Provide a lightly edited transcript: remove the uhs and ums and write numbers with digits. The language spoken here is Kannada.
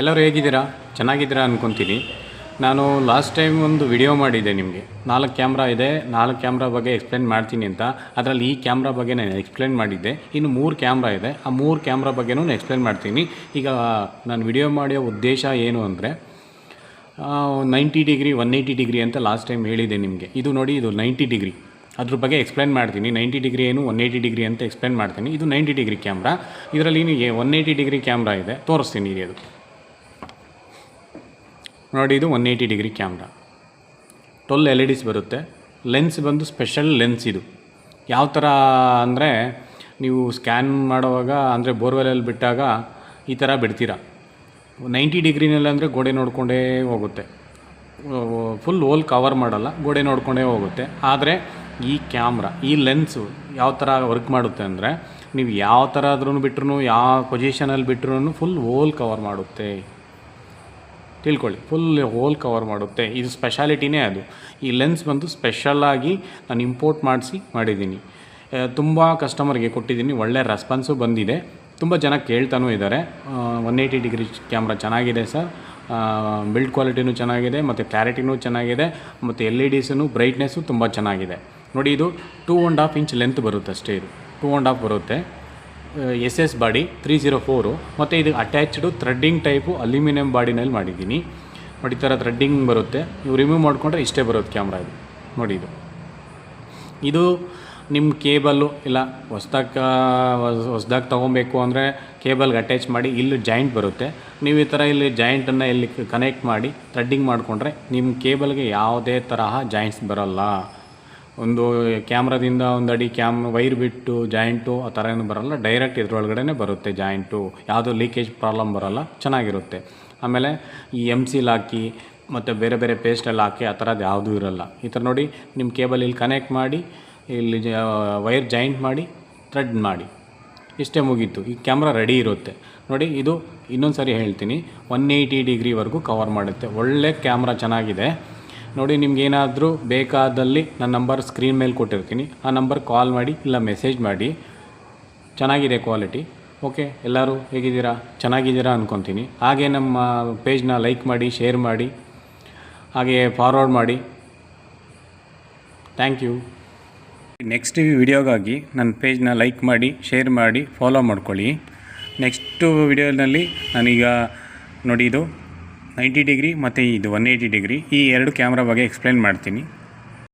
ಎಲ್ಲರೂ ಹೇಗಿದ್ದೀರಾ? ಚೆನ್ನಾಗಿದ್ದೀರಾ ಅಂದ್ಕೊತೀನಿ. ನಾನು ಲಾಸ್ಟ್ ಟೈಮ್ ಒಂದು ವಿಡಿಯೋ ಮಾಡಿದ್ದೆ ನಿಮಗೆ. 4 ಕ್ಯಾಮ್ರಾ ಇದೆ, 4 ಕ್ಯಾಮ್ರಾ ಬಗ್ಗೆ ಎಕ್ಸ್ಪ್ಲೇನ್ ಮಾಡ್ತೀನಿ ಅಂತ. ಅದರಲ್ಲಿ ಈ ಕ್ಯಾಮ್ರಾ ಬಗ್ಗೆ ನಾನು ಎಕ್ಸ್ಪ್ಲೇನ್ ಮಾಡಿದ್ದೆ. ಇನ್ನು 3 ಕ್ಯಾಮ್ರಾ ಇದೆ, ಆ 3 ಕ್ಯಾಮ್ರಾ ಬಗ್ಗೆನೂ ಎಕ್ಸ್ಪ್ಲೇನ್ ಮಾಡ್ತೀನಿ. ಈಗ ನಾನು ವಿಡಿಯೋ ಮಾಡೋ ಉದ್ದೇಶ ಏನು ಅಂದರೆ 90 ಡಿಗ್ರಿ 180 ಡಿಗ್ರಿ ಅಂತ ಲಾಸ್ಟ್ ಟೈಮ್ ಹೇಳಿದೆ ನಿಮಗೆ. ಇದು ನೋಡಿ, ಇದು 90 ಡಿಗ್ರಿ. ಅದ್ರ ಬಗ್ಗೆ ಎಕ್ಸ್ಪ್ಲೇನ್ ಮಾಡ್ತೀನಿ. 90 ಡಿಗ್ರಿ ಏನು, 180 ಡಿಗ್ರಿ ಅಂತ ಎಕ್ಸ್ಪ್ಲೇನ್ ಮಾಡ್ತೀನಿ. ಇದು 90 ಡಿಗ್ರಿ ಕ್ಯಾಮ್ರಾ. ಇದರಲ್ಲಿ 180 ಡಿಗ್ರಿ ಕ್ಯಾಮ್ರಾ ಇದೆ, ತೋರಿಸ್ತೀನಿ. ಇದು ನೋಡಿ, ಇದು 180 ಡಿಗ್ರಿ ಕ್ಯಾಮ್ರಾ. 12 LEDs ಬರುತ್ತೆ. ಲೆನ್ಸ್ ಬಂದು ಸ್ಪೆಷಲ್ ಲೆನ್ಸ್. ಇದು ಯಾವ ಥರ ಅಂದರೆ, ನೀವು ಸ್ಕ್ಯಾನ್ ಮಾಡುವಾಗ ಅಂದರೆ ಬೋರ್ವೆಲಲ್ಲಿ ಬಿಟ್ಟಾಗ ಈ ಥರ ಬಿಡ್ತೀರಾ. 90 ಡಿಗ್ರಿನಲ್ಲಿ ಅಂದರೆ ಗೋಡೆ ನೋಡಿಕೊಂಡೇ ಹೋಗುತ್ತೆ, ಫುಲ್ ಹೋಲ್ ಕವರ್ ಮಾಡಲ್ಲ, ಗೋಡೆ ನೋಡಿಕೊಂಡೇ ಹೋಗುತ್ತೆ. ಆದರೆ ಈ ಕ್ಯಾಮ್ರಾ, ಈ ಲೆನ್ಸು ಯಾವ ಥರ ವರ್ಕ್ ಮಾಡುತ್ತೆ ಅಂದರೆ, ನೀವು ಯಾವ ಥರ ಆದ್ರೂ ಬಿಟ್ರೂ, ಯಾವ ಪೊಸಿಷನಲ್ಲಿ ಬಿಟ್ರೂ ಫುಲ್ ಹೋಲ್ ಕವರ್ ಮಾಡುತ್ತೆ. ತಿಳ್ಕೊಳ್ಳಿ, ಫುಲ್ ಹೋಲ್ ಕವರ್ ಮಾಡುತ್ತೆ. ಇದು ಸ್ಪೆಷಾಲಿಟಿನೇ ಅದು. ಈ ಲೆನ್ಸ್ ಬಂದು ಸ್ಪೆಷಲಾಗಿ ನಾನು ಇಂಪೋರ್ಟ್ ಮಾಡಿದ್ದೀನಿ. ತುಂಬ ಕಸ್ಟಮರ್ಗೆ ಕೊಟ್ಟಿದ್ದೀನಿ, ಒಳ್ಳೆ ರೆಸ್ಪಾನ್ಸು ಬಂದಿದೆ. ತುಂಬ ಜನ ಕೇಳ್ತಾನೂ ಇದ್ದಾರೆ. 180 ಡಿಗ್ರಿ ಕ್ಯಾಮ್ರಾ ಚೆನ್ನಾಗಿದೆ ಸರ್, ಬಿಲ್ಡ್ ಕ್ವಾಲಿಟಿನೂ ಚೆನ್ನಾಗಿದೆ, ಮತ್ತು ಕ್ಲಾರಿಟಿನೂ ಚೆನ್ನಾಗಿದೆ, ಮತ್ತು LEDಸೂ ಬ್ರೈಟ್ನೆಸ್ಸು ತುಂಬ ಚೆನ್ನಾಗಿದೆ. ನೋಡಿ, ಇದು 2.5 ಇಂಚ್ ಲೆಂತ್ ಬರುತ್ತೆ ಅಷ್ಟೇ. ಇದು 2.5 ಬರುತ್ತೆ. SS body 304. ಮತ್ತು ಇದು ಅಟ್ಯಾಚ್ಡು ಥ್ರೆಡ್ಡಿಂಗ್ ಟೈಪು ಅಲ್ಯೂಮಿನಿಯಂ ಬಾಡಿನಲ್ಲಿ ಮಾಡಿದ್ದೀನಿ. ನೋಡಿ, ಈ ಥರ ಥ್ರೆಡ್ಡಿಂಗ್ ಬರುತ್ತೆ. ನೀವು ರಿಮೂವ್ ಮಾಡಿಕೊಂಡ್ರೆ ಇಷ್ಟೇ ಬರುತ್ತೆ ಕ್ಯಾಮ್ರಾ. ಇದು ನೋಡಿ, ಇದು ನಿಮ್ಮ ಕೇಬಲ್ಲು ಇಲ್ಲ ಹೊಸ್ದಾಗಿ ತೊಗೊಬೇಕು ಅಂದರೆ ಕೇಬಲ್ಗೆ ಅಟ್ಯಾಚ್ ಮಾಡಿ ಇಲ್ಲಿ ಜಾಯಿಂಟ್ ಬರುತ್ತೆ. ನೀವು ಈ ಥರ ಇಲ್ಲಿ ಜಾಯಿಂಟನ್ನು ಇಲ್ಲಿ ಕನೆಕ್ಟ್ ಮಾಡಿ ಥ್ರೆಡ್ಡಿಂಗ್ ಮಾಡಿಕೊಂಡ್ರೆ ನಿಮ್ಮ ಕೇಬಲ್ಗೆ ಯಾವುದೇ ತರಹ ಜಾಯಿಂಟ್ಸ್ ಬರೋಲ್ಲ. ಒಂದು ಕ್ಯಾಮ್ರಾದಿಂದ ಒಂದು ಅಡಿ ವೈರ್ ಬಿಟ್ಟು ಜಾಯಿಂಟು ಆ ಥರ ಏನು ಬರೋಲ್ಲ, ಡೈರೆಕ್ಟ್ ಇದ್ರೊಳಗಡೆ ಬರುತ್ತೆ ಜಾಯಿಂಟು. ಯಾವುದೋ ಲೀಕೇಜ್ ಪ್ರಾಬ್ಲಮ್ ಬರೋಲ್ಲ, ಚೆನ್ನಾಗಿರುತ್ತೆ. ಆಮೇಲೆ ಈ MCL ಹಾಕಿ ಮತ್ತು ಬೇರೆ ಬೇರೆ ಪೇಸ್ಟೆಲ್ಲ ಹಾಕಿ ಆ ಥರದ್ದು ಯಾವುದೂ ಇರೋಲ್ಲ. ಈ ಥರ ನೋಡಿ, ನಿಮ್ಮ ಕೇಬಲ್ ಇಲ್ಲಿ ಕನೆಕ್ಟ್ ಮಾಡಿ, ಇಲ್ಲಿ ವೈರ್ ಜಾಯಿಂಟ್ ಮಾಡಿ, ಥ್ರೆಡ್ ಮಾಡಿ, ಇಷ್ಟೇ ಮುಗೀತು. ಈ ಕ್ಯಾಮ್ರಾ ರೆಡಿ ಇರುತ್ತೆ. ನೋಡಿ, ಇದು ಇನ್ನೊಂದು ಸಾರಿ ಹೇಳ್ತೀನಿ, 180 ಡಿಗ್ರಿವರೆಗೂ ಕವರ್ ಮಾಡುತ್ತೆ. ಒಳ್ಳೆ ಕ್ಯಾಮ್ರಾ, ಚೆನ್ನಾಗಿದೆ. ನೋಡಿ, ನಿಮ್ಗೇನಾದರೂ ಬೇಕಾದಲ್ಲಿ ನನ್ನ ನಂಬರ್ ಸ್ಕ್ರೀನ್ ಮೇಲೆ ಕೊಟ್ಟಿರ್ತೀನಿ, ಆ ನಂಬರ್ ಕಾಲ್ ಮಾಡಿ ಇಲ್ಲ ಮೆಸೇಜ್ ಮಾಡಿ. ಚೆನ್ನಾಗಿದೆ ಕ್ವಾಲಿಟಿ. ಓಕೆ, ಎಲ್ಲರೂ ಹೇಗಿದ್ದೀರಾ? ಚೆನ್ನಾಗಿದ್ದೀರಾ ಅಂದ್ಕೊತೀನಿ. ಹಾಗೆ ನಮ್ಮ ಪೇಜ್ನ ಲೈಕ್ ಮಾಡಿ, ಶೇರ್ ಮಾಡಿ, ಹಾಗೆ ಫಾರ್ವರ್ಡ್ ಮಾಡಿ. Thank you. ನೆಕ್ಸ್ಟ್ ವಿಡಿಯೋಗಾಗಿ ನನ್ನ ಪೇಜ್ನ ಲೈಕ್ ಮಾಡಿ, ಶೇರ್ ಮಾಡಿ, ಫಾಲೋ ಮಾಡ್ಕೊಳ್ಳಿ. ನೆಕ್ಸ್ಟು ವಿಡಿಯೋನಲ್ಲಿ ನಾನೀಗ ನೋಡಿ, ಇದು 90 ಡಿಗ್ರಿ ಮತ್ತು ಇದು 180 ಡಿಗ್ರಿ, ಈ 2 ಕ್ಯಾಮ್ರಾ ಬಗ್ಗೆ ಎಕ್ಸ್ಪ್ಲೇನ್ ಮಾಡ್ತೀನಿ.